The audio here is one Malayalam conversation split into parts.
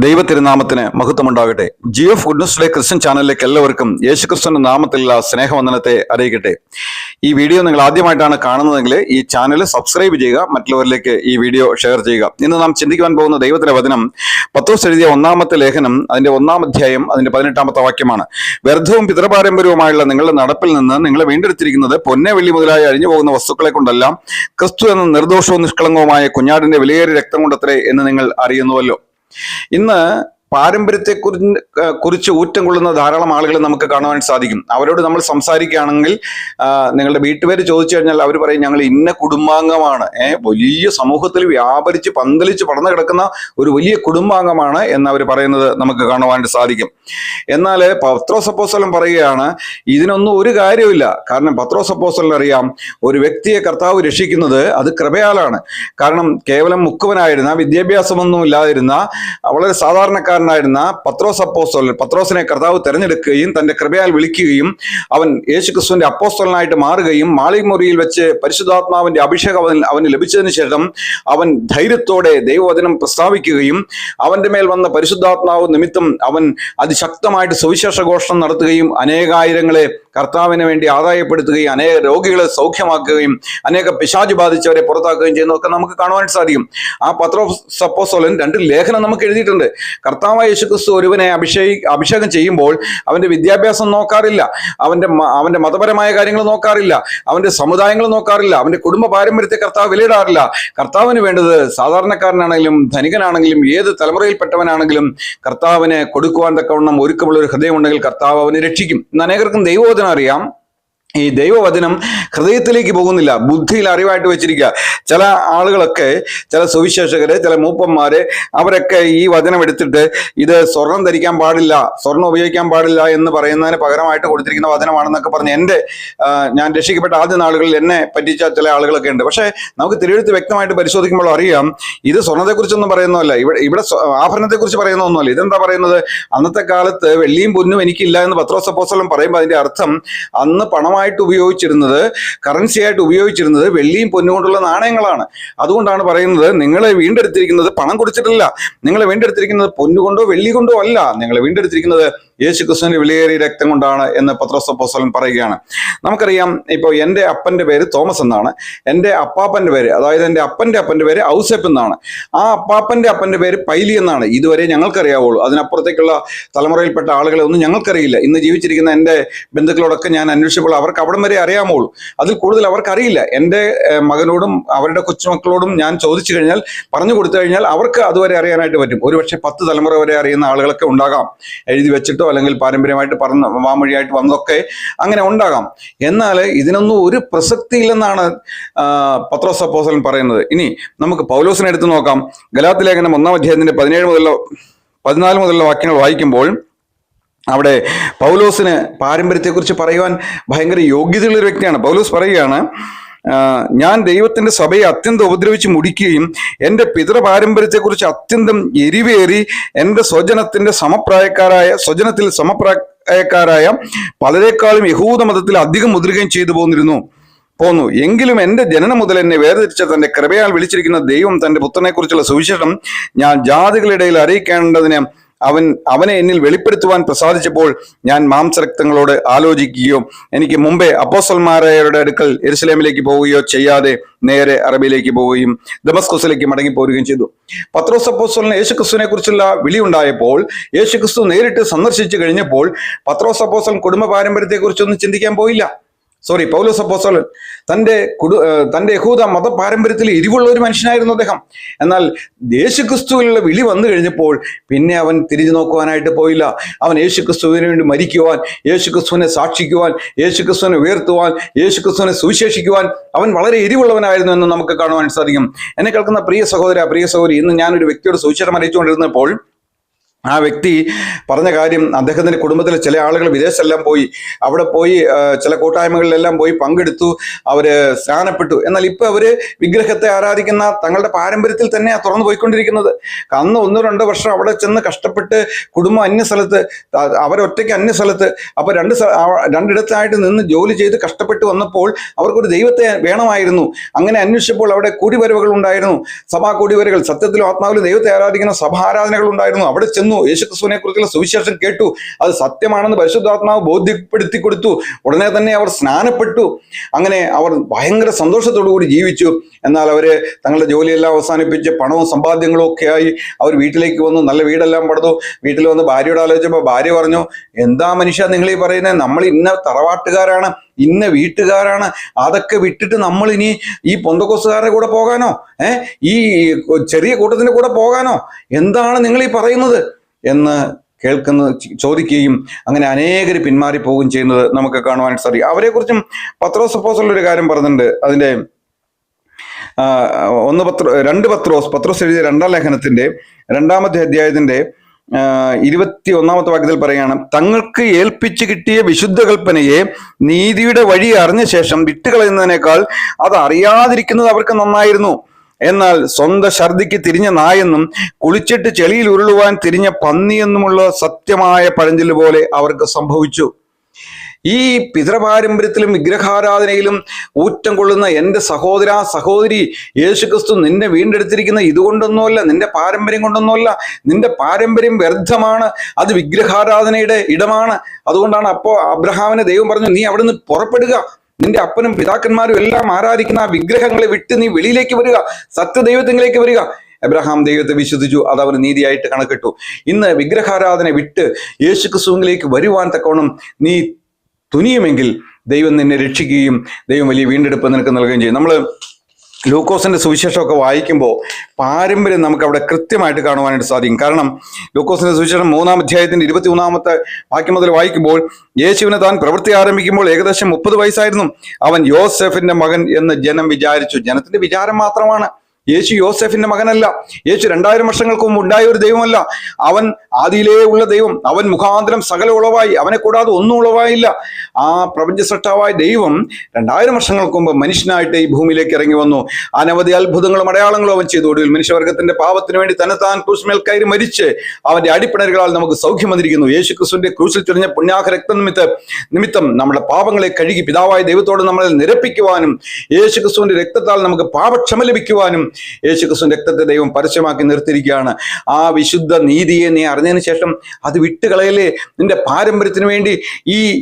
ദൈവത്തിരുനാമത്തിന് മഹത്വമുണ്ടാകട്ടെ. Geo of goodness day Christian ചാനലിലേക്ക് എല്ലാവർക്കും യേശുക്രിസ്തുവിന്റെ നാമത്തിലുള്ള സ്നേഹവന്ദനത്തെ അറിയിക്കട്ടെ. ഈ വീഡിയോ നിങ്ങൾ ആദ്യമായിട്ടാണ് കാണുന്നതെങ്കിൽ ഈ ചാനൽ സബ്സ്ക്രൈബ് ചെയ്യുക, മറ്റുള്ളവരിലേക്ക് ഈ വീഡിയോ ഷെയർ ചെയ്യുക. ഇന്ന് നാം ചിന്തിക്കുവാൻ പോകുന്ന ദൈവത്തിന്റെ വചനം പത്രോസ് എഴുതിയ 1-ാമത്തെ ലേഖനം, അതിന്റെ 1-ാം അധ്യായം, അതിന്റെ 18-ാമത്തെ വാക്യമാണ്. വ്യർത്ഥവും പിതൃപാരമ്പര്യവുമായുള്ള നിങ്ങളുടെ നടപ്പിൽ നിന്ന് നിങ്ങളെ വീണ്ടെടുത്തിരിക്കുന്നത് പൊന്നെ വെള്ളി മുതലായി അഴിഞ്ഞു പോകുന്ന വസ്തുക്കളെ കൊണ്ടല്ല, ക്രിസ്തു എന്ന നിർദോഷവും നിഷ്കളങ്കവുമായ കുഞ്ഞാടിന്റെ വിലയേറിയ രക്തം കൊണ്ടത്രേ എന്ന് നിങ്ങൾ അറിയുന്നുവല്ലോ. ഇന്ന് പാരമ്പര്യത്തെ കുറിച്ച് ഊറ്റം കൊള്ളുന്ന ധാരാളം ആളുകളെ നമുക്ക് കാണുവാൻ സാധിക്കും. അവരോട് നമ്മൾ സംസാരിക്കുകയാണെങ്കിൽ നിങ്ങളുടെ വീട്ടുപേര് ചോദിച്ചു കഴിഞ്ഞാൽ അവർ പറയും ഞങ്ങൾ ഇന്ന കുടുംബാംഗമാണ്, വലിയ സമൂഹത്തിൽ വ്യാപരിച്ച് പന്തലിച്ച് പടർന്നു കിടക്കുന്ന ഒരു വലിയ കുടുംബാംഗമാണ് എന്നവർ പറയുന്നത് നമുക്ക് കാണുവാൻ സാധിക്കും. എന്നാൽ പത്രോസ് അപ്പോസ്തലൻ പറയുകയാണ് ഇതിനൊന്നും ഒരു കാര്യമില്ല. കാരണം പത്രോസ് അപ്പോസ്തലൻ അറിയാം ഒരു വ്യക്തിയെ കർത്താവ് രക്ഷിക്കുന്നത് അത് കൃപയാലാണ്. കാരണം കേവലം മുക്കുവനായിരുന്ന, വിദ്യാഭ്യാസമൊന്നും ഇല്ലാതിരുന്ന, വളരെ സാധാരണക്കാരനായിരുന്ന പത്രോസ് അപ്പോസ്തലൻ, പത്രോസിനെ കർത്താവ് തെരഞ്ഞെടുക്കുകയും തന്റെ കൃപയാൽ വിളിക്കുകയും അവൻ യേശുക്രിസ്തുവിന്റെ അപ്പോസ്തലനായിട്ട് മാറുകയും മാളിമുറിയിൽ വെച്ച് പരിശുദ്ധാത്മാവിന്റെ അഭിഷേകം അവന് ലഭിച്ചതിന് ശേഷം അവൻ ധൈര്യത്തോടെ ദൈവവചനം പ്രസ്താവിക്കുകയും അവന്റെ മേൽ വന്ന പരിശുദ്ധാത്മാവ് നിമിത്തം അവൻ അതിശക്തമായിട്ട് സുവിശേഷ ഘോഷണം നടത്തുകയും അനേകായിരങ്ങളെ കർത്താവിന് വേണ്ടി ആദായപ്പെടുത്തുകയും അനേക രോഗികളെ സൗഖ്യമാക്കുകയും അനേക പിശാച് ബാധിച്ചവരെ പുറത്താക്കുകയും ചെയ്യുന്നതൊക്കെ നമുക്ക് കാണുവാൻ സാധിക്കും. ആ പത്രോസ് അപ്പോസ്തലൻ 2 ലേഖനം നമുക്ക് എഴുതിയിട്ടുണ്ട്. കർത്താവായ യേശുക്രിസ്തു ഒരുവനെ അഭിഷേകം ചെയ്യുമ്പോൾ അവന്റെ വിദ്യാഭ്യാസം നോക്കാറില്ല, അവന്റെ മതപരമായ കാര്യങ്ങൾ നോക്കാറില്ല, അവന്റെ സമുദായങ്ങൾ നോക്കാറില്ല, അവന്റെ കുടുംബ പാരമ്പര്യത്തെ കർത്താവ് വിലയിടാറില്ല. കർത്താവിന് വേണ്ടത് സാധാരണക്കാരനാണെങ്കിലും ധനികനാണെങ്കിലും ഏത് തലമുറയിൽപ്പെട്ടവനാണെങ്കിലും കർത്താവിന് കൊടുക്കുവാൻ തക്കവണ്ണം ഒരുക്കമുള്ള ഒരു ഹൃദയമുണ്ടെങ്കിൽ കർത്താവ് അവനെ രക്ഷിക്കും. ഇന്ന് അനേകർക്കും ദൈവവചനം അറിയാം, ഈ ദൈവവചനം ഹൃദയത്തിലേക്ക് പോകുന്നില്ല, ബുദ്ധിയിൽ അറിവായിട്ട് വെച്ചിരിക്കുക. ചില ആളുകളൊക്കെ, ചില സുവിശേഷകര്, ചില മൂപ്പന്മാര്, അവരൊക്കെ ഈ വചനം എടുത്തിട്ട് ഇത് സ്വർണം ധരിക്കാൻ പാടില്ല, സ്വർണം ഉപയോഗിക്കാൻ പാടില്ല എന്ന് പറയുന്നതിന് പകരമായിട്ട് കൊടുത്തിരിക്കുന്ന വചനമാണെന്നൊക്കെ പറഞ്ഞ് ഞാൻ രക്ഷിക്കപ്പെട്ട ആദ്യ നാളുകളിൽ എന്നെ പറ്റിച്ച ചില ആളുകളൊക്കെ ഉണ്ട്. പക്ഷെ നമുക്ക് തിരുവെഴുത്ത് വ്യക്തമായിട്ട് പരിശോധിക്കുമ്പോൾ അറിയാം ഇത് സ്വർണ്ണത്തെക്കുറിച്ചൊന്നും പറയുന്നതല്ല, ഇവിടെ ആഭരണത്തെക്കുറിച്ച് പറയുന്നൊന്നുമല്ല. ഇതെന്താ പറയുന്നത്? അന്നത്തെ കാലത്ത് വെള്ളിയും പൊന്നും എനിക്കില്ല എന്ന് പത്രോസ് അപ്പോസ്തലൻ പറയുമ്പോൾ അതിന്റെ അർത്ഥം അന്ന് പണമായിട്ട് ഉപയോഗിച്ചിരുന്നത്, കറൻസി ആയിട്ട് ഉപയോഗിച്ചിരുന്നത് വെള്ളിയും പൊന്നും കൊണ്ടുള്ള നാണയങ്ങളാണ്. അതുകൊണ്ടാണ് പറയുന്നത് നിങ്ങളെ വീണ്ടെടുത്തിരിക്കുന്നത് പണം കൊടുത്തിട്ടില്ല, നിങ്ങളെ വീണ്ടെടുത്തിരിക്കുന്നത് പൊന്നുകൊണ്ടോ വെള്ളി കൊണ്ടോ അല്ല, നിങ്ങളെ വീണ്ടെടുത്തിരിക്കുന്നത് യേശുക്രിസ്തുവിന്റെ വിലയേറിയ രക്തം കൊണ്ടാണ് എന്ന് പത്രോസ് അപ്പോസ്തലൻ പറയുകയാണ്. നമുക്കറിയാം, ഇപ്പോൾ എൻ്റെ അപ്പൻ്റെ പേര് തോമസ് എന്നാണ്, എൻ്റെ അപ്പാപ്പൻ്റെ പേര്, അതായത് എൻ്റെ അപ്പൻ്റെ പേര് ഔസേപ്പ് എന്നാണ്, ആ അപ്പാപ്പൻ്റെ അപ്പൻ്റെ പേര് പൈലി എന്നാണ്. ഇതുവരെ ഞങ്ങൾക്കറിയാവുള്ളൂ. അതിനപ്പുറത്തേക്കുള്ള തലമുറയിൽപ്പെട്ട ആളുകളെ ഒന്നും ഞങ്ങൾക്കറിയില്ല. ഇന്ന് ജീവിച്ചിരിക്കുന്ന എൻ്റെ ബന്ധുക്കളോടൊക്കെ ഞാൻ അന്വേഷിച്ചപ്പോൾ അവർക്ക് അവിടം വരെ അറിയാമുള്ളൂ, അതിൽ കൂടുതൽ അവർക്കറിയില്ല. എൻ്റെ മകനോടും അവരുടെ കൊച്ചുമക്കളോടും ഞാൻ ചോദിച്ചു കഴിഞ്ഞാൽ, പറഞ്ഞു കൊടുത്തു കഴിഞ്ഞാൽ അവർക്ക് അതുവരെ അറിയാനായിട്ട് പറ്റും. ഒരുപക്ഷെ 10 തലമുറ വരെ അറിയുന്ന ആളുകളൊക്കെ ഉണ്ടാകാം, എഴുതി വെച്ചിട്ടോ അല്ലെങ്കിൽ പാരമ്പര്യമായിട്ട് വാമൊഴിയായിട്ട് വന്നതൊക്കെ അങ്ങനെ ഉണ്ടാകാം. എന്നാൽ ഇതിനൊന്നും ഒരു പ്രസക്തിയില്ലെന്നാണ് പത്രോസ് അപ്പോസ്തലൻ പറയുന്നത്. ഇനി നമുക്ക് പൗലോസിനെ എടുത്തു നോക്കാം. ഗലാത്യ ലേഖനം 1-ാം അധ്യായത്തിന്റെ 14 മുതലുള്ള വാക്യങ്ങൾ വായിക്കുമ്പോൾ അവിടെ പൗലോസിന് പാരമ്പര്യത്തെക്കുറിച്ച് പറയുവാൻ ഭയങ്കര യോഗ്യതയുള്ള ഒരു വ്യക്തിയാണ്. പൗലോസ് പറയുകയാണ്, ഞാൻ ദൈവത്തിന്റെ സഭയെ അത്യന്തം ഉപദ്രവിച്ച് മുടിക്കുകയും എൻ്റെ പിതൃപാരമ്പര്യത്തെക്കുറിച്ച് അത്യന്തം എരിവേറി എൻ്റെ സ്വജനത്തിൽ സമപ്രായക്കാരായ പലരെക്കാളും യഹൂദ മതത്തിൽ അധികം മുദ്രികയും ചെയ്തു പോന്നു. എങ്കിലും എൻ്റെ ജനനം മുതൽ എന്നെ വേർതിരിച്ച തന്റെ കൃപയാൽ വിളിച്ചിരിക്കുന്ന ദൈവം തന്റെ പുത്രനെ കുറിച്ചുള്ള സുവിശേഷം ഞാൻ ജാതികളിടയിൽ അറിയിക്കേണ്ടതിന് അവനെ എന്നിൽ വെളിപ്പെടുത്തുവാൻ പ്രസാദിച്ചപ്പോൾ ഞാൻ മാംസരക്തങ്ങളോട് ആലോചിക്കുകയോ എനിക്ക് മുമ്പേ അപ്പോസ്തലന്മാരുടെ അടുക്കൽ യെരുശലേമിലേക്ക് പോവുകയോ ചെയ്യാതെ നേരെ അറബിയിലേക്ക് പോവുകയും ദമസ്കസിലേക്ക് മടങ്ങി പോരുകയും ചെയ്തു. പത്രോസ് അപ്പോസ്തലന് യേശുക്രിസ്തുവിനെ കുറിച്ചുള്ള വിളി ഉണ്ടായപ്പോൾ, യേശുക്രിസ്തു നേരിട്ട് സന്ദർശിച്ചു കഴിഞ്ഞപ്പോൾ പത്രോസ് അപ്പോസ്തലൻ കുടുംബ പാരമ്പര്യത്തെക്കുറിച്ചൊന്നും ചിന്തിക്കാൻ പോയില്ല. പൗലോസ് അപ്പോസ്തലൻ തന്റെ യഹൂദ മത പാരമ്പര്യത്തിൽ എരിവുള്ള ഒരു മനുഷ്യനായിരുന്നു അദ്ദേഹം. എന്നാൽ യേശുക്രിസ്തുവിലുള്ള വിളി വന്നു കഴിഞ്ഞപ്പോൾ പിന്നെ അവൻ തിരിഞ്ഞു നോക്കുവാനായിട്ട് പോയില്ല. അവൻ യേശുക്രിസ്തുവിന് വേണ്ടി മരിക്കുവാൻ, യേശുക്രിസ്തുവിനെ സാക്ഷിക്കുവാൻ, യേശുക്രിസ്തുവിനെ ഉയർത്തുവാൻ, യേശുക്രിസ്തുവിനെ സുവിശേഷിക്കുവാൻ അവൻ വളരെ എരിവുള്ളവനായിരുന്നു എന്ന് നമുക്ക് കാണുവാൻ സാധിക്കും. എന്നെ കേൾക്കുന്ന പ്രിയ സഹോദരി, ഇന്ന് ഞാനൊരു വ്യക്തിയോട് സുവിശേഷം അറിയിച്ചുകൊണ്ടിരുന്നപ്പോൾ ആ വ്യക്തി പറഞ്ഞ കാര്യം, അദ്ദേഹത്തിന്റെ കുടുംബത്തിലെ ചില ആളുകൾ വിദേശത്തെല്ലാം പോയി, അവിടെ പോയി ചില കൂട്ടായ്മകളിലെല്ലാം പോയി പങ്കെടുത്തു, അവര് സ്നാനപ്പെട്ടു. എന്നാൽ ഇപ്പൊ അവര് വിഗ്രഹത്തെ ആരാധിക്കുന്ന തങ്ങളുടെ പാരമ്പര്യത്തിൽ തന്നെയാണ് തുറന്നു പോയിക്കൊണ്ടിരിക്കുന്നത്. അന്ന് 1-2 വർഷം അവിടെ ചെന്ന് കഷ്ടപ്പെട്ട് കുടുംബം അന്യസ്ഥലത്ത്, അവരൊറ്റയ്ക്ക് അന്യസ്ഥലത്ത്, അപ്പൊ രണ്ടിടത്തായിട്ട് നിന്ന് ജോലി ചെയ്ത് കഷ്ടപ്പെട്ട് വന്നപ്പോൾ അവർക്കൊരു ദൈവത്തെ വേണമായിരുന്നു. അങ്ങനെ അന്വേഷിച്ചപ്പോൾ അവിടെ കൂടിവരവുകൾ ഉണ്ടായിരുന്നു, സഭാ കൂടിവരവുകൾ, സത്യത്തിലും ആത്മാവിലും ദൈവത്തെ ആരാധിക്കുന്ന സഭാരാധനകൾ ഉണ്ടായിരുന്നു. അവിടെ ചെന്നു യേശുക്രിസ്തുവിനെ കുറിച്ചുള്ള സുവിശേഷം കേട്ടു, അത് സത്യമാണെന്ന് പരിശുദ്ധാത്മാവ് ബോധ്യപ്പെടുത്തി കൊടുത്തു. ഉടനെ തന്നെ അവർ സ്നാനപ്പെട്ടു. അങ്ങനെ അവർ ഭയങ്കര സന്തോഷത്തോടു കൂടി ജീവിച്ചു. എന്നാൽ അവര് തങ്ങളുടെ ജോലിയെല്ലാം അവസാനിപ്പിച്ച് പണവും സമ്പാദ്യങ്ങളും ഒക്കെ ആയി അവർ വീട്ടിലേക്ക് വന്നു. നല്ല വീടെല്ലാം പണിതു. വീട്ടിൽ വന്ന് ഭാര്യയോട് ആലോചിച്ചപ്പോൾ ഭാര്യ പറഞ്ഞു, എന്താ മനുഷ്യ നിങ്ങൾ ഈ പറയുന്നത്, നമ്മൾ ഇന്ന തറവാട്ടുകാരാണ്, ഇന്ന വീട്ടുകാരാണ്, അതൊക്കെ വിട്ടിട്ട് നമ്മൾ ഇനി ഈ പൊന്തക്കോസുകാരുടെ കൂടെ പോകാനോ, ഈ ചെറിയ കൂട്ടത്തിന്റെ കൂടെ പോകാനോ, എന്താണ് നിങ്ങൾ ഈ പറയുന്നത് എന്ന് ചോദിക്കുകയും അങ്ങനെ അനേകർ പിന്മാറി പോവുകയും ചെയ്യുന്നത് നമുക്ക് കാണുവാനായിട്ട് സാധിക്കും. അവരെക്കുറിച്ചും പത്രോസ് അപ്പോസ്തലൻ ഒരു കാര്യം പറഞ്ഞിട്ടുണ്ട്. അതിന്റെ 2 പത്രോസ് എഴുതിയ 2-ാം ലേഖനത്തിന്റെ 2-ാമത്തെ അധ്യായത്തിന്റെ 21-ാമത്തെ വാക്യത്തിൽ പറയുകയാണ്, തങ്ങൾക്ക് ഏൽപ്പിച്ചു കിട്ടിയ വിശുദ്ധ കൽപ്പനയെ നീതിയുടെ വഴി അറിഞ്ഞ ശേഷം വിട്ടുകളയുന്നതിനേക്കാൾ അത് അറിയാതിരിക്കുന്നത് അവർക്ക് നന്നായിരുന്നു. എന്നാൽ സ്വന്തം ഛർദിക്ക് തിരിഞ്ഞ നായെന്നും കുളിച്ചിട്ട് ചെളിയിൽ ഉരുളുവാൻ തിരിഞ്ഞ പന്നിയെന്നുമുള്ള സത്യമായ പഴഞ്ചൊല്ല് പോലെ അവർക്ക് സംഭവിച്ചു. ഈ പിതൃപാരമ്പര്യത്തിലും വിഗ്രഹാരാധനയിലും ഊറ്റം കൊള്ളുന്ന എൻ്റെ സഹോദര സഹോദരി, യേശുക്രിസ്തു നിന്നെ വീണ്ടെടുത്തിരിക്കുന്ന ഇതുകൊണ്ടൊന്നുമല്ല, നിന്റെ പാരമ്പര്യം കൊണ്ടൊന്നുമല്ല. നിന്റെ പാരമ്പര്യം വ്യർത്ഥമാണ്, അത് വിഗ്രഹാരാധനയുടെ ഇടമാണ്. അതുകൊണ്ടാണ് അബ്രഹാമിനെ ദൈവം പറഞ്ഞു, നീ അവിടെ നിന്ന് പുറപ്പെടുക, നിന്റെ അപ്പനും പിതാക്കന്മാരും എല്ലാം ആരാധിക്കുന്ന ആ വിഗ്രഹങ്ങളെ വിട്ട് നീ വെളിയിലേക്ക് വരിക, സത്യദൈവത്തിലേക്ക് വരിക. അബ്രഹാം ദൈവത്തെ വിശ്വസിച്ചു, അത് അവർ നീതിയായിട്ട് കണക്കിട്ടു. ഇന്ന് വിഗ്രഹാരാധന വിട്ട് യേശുക്രിസ്തുവിലേക്ക് വരുവാൻ തക്കവണ്ണം നീ തുനിയുമെങ്കിൽ ദൈവം നിന്നെ രക്ഷിക്കുകയും ദൈവം വലിയ വീണ്ടെടുപ്പ് നിനക്ക് നൽകുകയും ചെയ്യും. നമ്മൾ ലൂക്കോസിന്റെ സുവിശേഷമൊക്കെ വായിക്കുമ്പോൾ പാരമ്പര്യം നമുക്ക് അവിടെ കൃത്യമായിട്ട് കാണുവാനായിട്ട് സാധിക്കും. കാരണം ലൂക്കോസിന്റെ സുവിശേഷം 3-ാം അധ്യായത്തിന്റെ 21-ാമത്തെ വാക്യം മുതൽ വായിക്കുമ്പോൾ, യേശുവിനെ താൻ പ്രവൃത്തി ആരംഭിക്കുമ്പോൾ ഏകദേശം 30 വയസ്സായിരുന്നു. അവൻ യോസെഫിന്റെ മകൻ എന്ന് ജനം വിചാരിച്ചു. ജനത്തിന്റെ വിചാരം മാത്രമാണ്. യേശു യോസെഫിന്റെ മകനല്ല. യേശു 2000 വർഷങ്ങൾക്ക് മുമ്പ് ഉണ്ടായ ഒരു ദൈവമല്ല. അവൻ ആദിയിലേ ഉള്ള ദൈവം. അവൻ മുഖാന്തരം സകല ഉളവായി, അവനെ കൂടാതെ ഒന്നും ഉളവായില്ല. ആ പ്രപഞ്ച സൃഷ്ടാവായ ദൈവം 2000 വർഷങ്ങൾക്ക് മുമ്പ് മനുഷ്യനായിട്ട് ഈ ഭൂമിയിലേക്ക് ഇറങ്ങി വന്നു. അനവധി അത്ഭുതങ്ങളും അടയാളങ്ങളും അവൻ ചെയ്തു. ഒടുവിൽ മനുഷ്യവർഗത്തിന്റെ പാപത്തിന് വേണ്ടി തന്നെത്താൻ ക്രൂശിന്മേൽ കയറി മരിച്ച് അവന്റെ അടിപ്പിണരുകളാൽ നമുക്ക് സൗഖ്യം വന്നിരിക്കുന്നു. യേശു ക്രിസ്തുവിന്റെ ക്രൂശിൽ ചൊരിഞ്ഞ പുണ്യാഹ രക്തം നിമിത്തം നമ്മുടെ പാപങ്ങളെ കഴുകി പിതാവായ ദൈവത്തോട് നമ്മളെ നിരപ്പിക്കുവാനും യേശു ക്രിസ്തുവിന്റെ രക്തത്താൽ നമുക്ക് പാപക്ഷമ ലഭിക്കുവാനും യേശുക്രിസ്തുവിന്റെ രക്തത്തെ ദൈവം പരസ്യമാക്കി നിർത്തിയിരിക്കുകയാണ്. ആ വിശുദ്ധ നീതിയെ നീ അറിഞ്ഞതിന് ശേഷം അത് വിട്ടുകളയലേ. നിന്റെ പാരമ്പര്യത്തിന് വേണ്ടി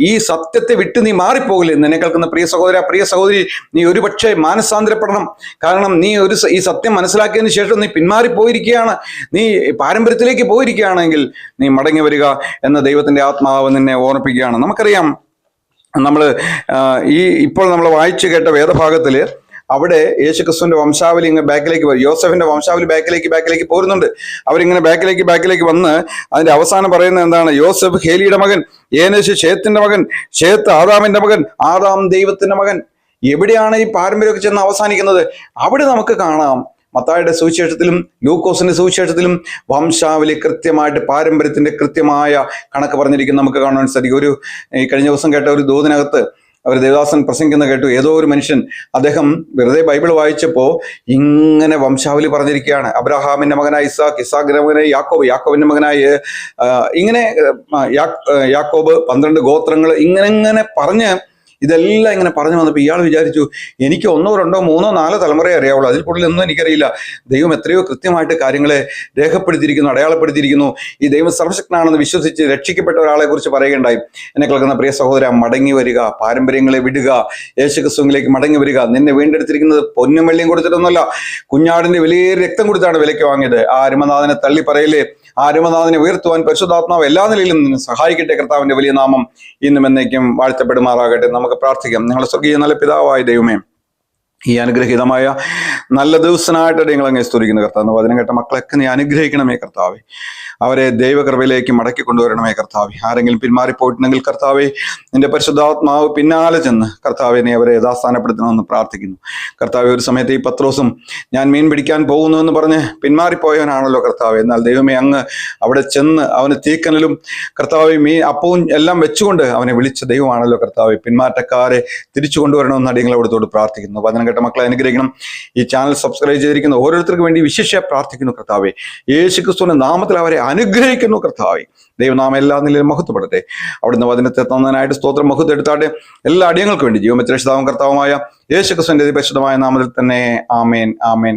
ഈ സത്യത്തെ വിട്ട് നീ മാറിപ്പോകില്ലേ. നിന്നെ കേൾക്കുന്ന പ്രിയ സഹോദര, പ്രിയ സഹോദരി, നീ ഒരുപക്ഷെ മാനസാന്തരപ്പെടണം. കാരണം നീ ഈ സത്യം മനസ്സിലാക്കിയതിന് ശേഷം നീ പിന്മാറിപ്പോയിരിക്കുകയാണ്, നീ പാരമ്പര്യത്തിലേക്ക് പോയിരിക്കുകയാണെങ്കിൽ നീ മടങ്ങി വരിക എന്ന ദൈവത്തിന്റെ ആത്മാവ് നിന്നെ ഓർമ്മിപ്പിക്കുകയാണ്. നമുക്കറിയാം, ഇപ്പോൾ നമ്മൾ വായിച്ചു കേട്ട വേദഭാഗത്തില് അവിടെ യേശുക്രിസ്തുവിന്റെ വംശാവലി ഇങ്ങനെ ബാക്കിലേക്ക് വരും. യോസെഫിന്റെ വംശാവലി ബാക്കിലേക്ക് പോരുന്നുണ്ട്. അവരിങ്ങനെ ബാക്കിലേക്ക് വന്ന് അതിന്റെ അവസാനം പറയുന്നത് എന്താണ്? യോസെഫ് ഹേലിയുടെ മകൻ, ഏനോശ് ഷേത്തിന്റെ മകൻ, ഷേത്ത് ആദാമിന്റെ മകൻ, ആദാം ദൈവത്തിന്റെ മകൻ. എവിടെയാണ് ഈ പാരമ്പര്യമൊക്കെ ചെന്ന് അവസാനിക്കുന്നത്? അവിടെ നമുക്ക് കാണാം മത്തായിയുടെ സുവിശേഷത്തിലും ലൂക്കോസിന്റെ സുവിശേഷത്തിലും വംശാവലി കൃത്യമായിട്ട് പാരമ്പര്യത്തിന്റെ കൃത്യമായ കണക്ക് പറഞ്ഞിരിക്കുന്നത് നമുക്ക് കാണാൻ സാധിക്കും. കഴിഞ്ഞ ദിവസം കേട്ട ഒരു ദൂതിനകത്ത് അവർ ദേവദാസൻ പ്രസംഗിക്കുന്ന കേട്ടു. ഏതോ ഒരു മനുഷ്യൻ, അദ്ദേഹം വെറുതെ ബൈബിൾ വായിച്ചപ്പോൾ ഇങ്ങനെ വംശാവലി പറഞ്ഞിരിക്കുകയാണ്. അബ്രഹാമിന്റെ മകനായ ഇസാഖ്, ഇസാഖിന്റെ മകനായ യാക്കോബ്, യാക്കോബിന്റെ മകനായ ഇങ്ങനെ യാക്കോബ് 12 ഗോത്രങ്ങൾ ഇങ്ങനെ പറഞ്ഞ് ഇതെല്ലാം ഇങ്ങനെ പറഞ്ഞു വന്നപ്പോൾ ഇയാൾ വിചാരിച്ചു, എനിക്ക് 1, 2, 3, 4 തലമുറയെ അറിയാവുള്ളൂ, അതിൽ കൂടുതൽ ഒന്നും എനിക്കറിയില്ല. ദൈവം എത്രയോ കൃത്യമായിട്ട് കാര്യങ്ങളെ രേഖപ്പെടുത്തിയിരിക്കുന്നു, അടയാളപ്പെടുത്തിയിരിക്കുന്നു. ഈ ദൈവം സർവശക്തനാണെന്ന് വിശ്വസിച്ച് രക്ഷിക്കപ്പെട്ട ഒരാളെ കുറിച്ച് പറയുകയുണ്ടായി. എന്നെ കേൾക്കുന്ന പ്രിയ സഹോദര, മടങ്ങി വരിക, പാരമ്പര്യങ്ങളെ വിടുക, യേശുക്രിസ്തുവിലേക്ക് മടങ്ങി വരിക. നിന്നെ വീണ്ടെടുത്തിരിക്കുന്നത് പൊന്നും വെള്ളിയും കൊടുത്തിട്ടൊന്നുമല്ല, കുഞ്ഞാടിന്റെ വലിയ രക്തം കൊടുത്താണ് വിലയ്ക്ക് വാങ്ങിയത്. ആ അരുമനാഥനെ തള്ളി പറയലേ. ആ അരുമനാഥനെ ഉയർത്തുവാൻ പരിശുദ്ധാത്മാവ് എല്ലാ നിലയിലും നിന്ന് സഹായിക്കട്ടെ. കർത്താവിന്റെ വലിയ നാമം ഇന്നും എന്നേക്കും വാഴ്ത്തപ്പെടുമാറാകട്ടെ. നമുക്ക് പ്രാർത്ഥിക്കാം. ഞങ്ങളുടെ സ്വർഗീയ നല്ല പിതാവായ ദൈവമേ, ഈ അനുഗ്രഹീതമായ നല്ല ദിവസനായിട്ട് നിങ്ങൾ അങ്ങ് സ്തുതിക്കുന്നു കർത്താവ്. വചനം കേട്ട മക്കളൊക്കെ നീ അനുഗ്രഹിക്കണമേ കർത്താവെ. അവരെ ദൈവകൃപയിലേക്ക് മടക്കി കൊണ്ടുവരണമേ കർത്താവെ. ആരെങ്കിലും പിന്മാറിപ്പോയിട്ടുണ്ടെങ്കിൽ കർത്താവെ, നിന്റെ പരിശുദ്ധാത്മാവ് പിന്നാലെ ചെന്ന് കർത്താവെ നീ അവരെ യഥാസ്ഥാനപ്പെടുത്തണമെന്ന് പ്രാർത്ഥിക്കുന്നു കർത്താവെ. ഒരു സമയത്ത് ഈ പത്രോസും ഞാൻ മീൻ പിടിക്കാൻ പോകുന്നു എന്ന് പറഞ്ഞ് പിന്മാറിപ്പോയവനാണല്ലോ കർത്താവെ. എന്നാൽ ദൈവമേ, അങ്ങ് അവിടെ ചെന്ന് അവന് തീക്കനലും കർത്താവെ അപ്പവും എല്ലാം വെച്ചുകൊണ്ട് അവനെ വിളിച്ച ദൈവമാണല്ലോ കർത്താവെ. പിന്മാറ്റക്കാരെ തിരിച്ചു കൊണ്ടുവരണമെന്ന് അടിയങ്ങൾ അവിടത്തോട് പ്രാർത്ഥിക്കുന്നു. വചനം കേട്ട മക്കളെ അനുഗ്രഹിക്കണം. ഈ ചാനൽ സബ്സ്ക്രൈബ് ചെയ്തിരിക്കുന്ന ഓരോരുത്തർക്ക് വേണ്ടി വിശേഷ പ്രാർത്ഥിക്കുന്നു കർത്താവെ. യേശുക്രിസ്തുവിന്റെ നാമത്തിൽ അവരെ അനുഗ്രഹിക്കുന്നു കർത്താവെ. ദൈവനാമം എല്ലാ നിലയിലും മഹത്വപ്പെടട്ടെ. അവിടുന്ന് വചനത്തെ തന്നതിനായിട്ട് സ്തോത്രം മഹത്വം എടുത്താട്ടെ. എല്ലാ അടിയങ്ങൾക്ക് വേണ്ടി ജീവമെത്ര രക്ഷിതാവും കർത്താവുമായ യേശുക്രിസ്തുവിന്റെ പരിശുദ്ധമായ നാമത്തിൽ തന്നെ ആമേൻ, ആമേൻ.